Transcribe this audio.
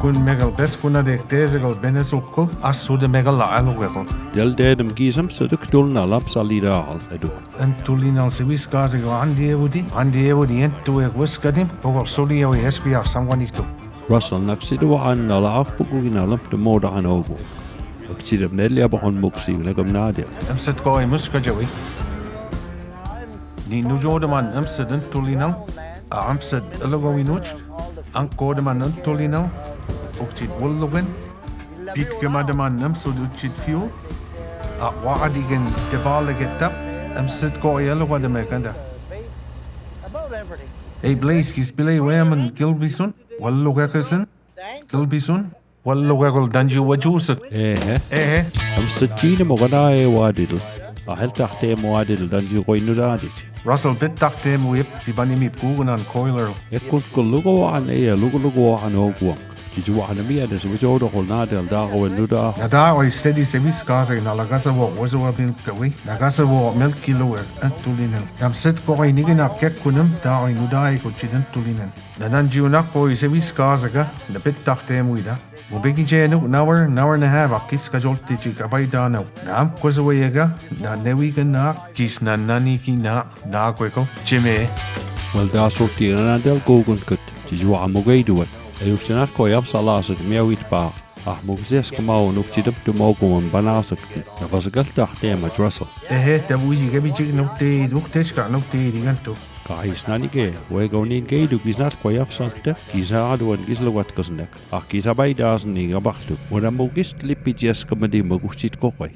kun megal bes kuna dekteesegal benesukku assude megal laaluweko. Del deedem kiisam seduk tulna lapsa lidaal eduk. Tulinal siwiskaasega andievudi entuek wiskadim pogor soliawi eskuja samwaniktu. Russell naksidua annala ahpukugina lampta mooda anogu. Aksidab nelia bahon muksi legam nadia. Amset koi muskajawi. Ni nujodaman amset tulinal. Amset elogowinuch. Ankodaman tulinal. Ukchit wullugen. Pitkemadaman amsud uchit fuel. Waadigen devalegetap. Amset koi elogadamekanda. Hey Blaze, kispile weman Gilbison. Wallugakasan. Gilbison. Wallugakal danju wajusak. Amset china mogadae wadidl. Aheltahte moadidl danju koinudadit. Russell bittachtem whip dibanimip gugunan coiler. Ekkut kullugo an lugo an oguang. Tiju an mia des wijodo holnadel dago nuda. Nada oi steady seviskase nalagasa wo wazo bin kawi. Nagasa wo melkilo tulinel. Am set ko ay nigina kekkunum da oi nuda ko chiden tulinen. Nanan jiunak ko seviskase ga na bittachtem wida. Mubigi jenu nawar na have akis kajolti chikabay dano. Naam kwazawayega na newigan na kis na naniki na kweko chime. Wel da sorti nadel gogun kut. Tiju amugaiduat. Ayuksenat ko yapsalasat miawit pa. Mugses kamau nuktidap tumoguman banasat. Napasagaltahtem at Russell. Tabuji gabi chik nukte nuktechka nukte diganto. Kahis nanike, wego niin keidu kisnat ko yapsalte, kisa aduan kisluvat kasnek. Kisa baidaas niin gabahtu. Muda mugist lipit jaskamadima kuhsit kokoi.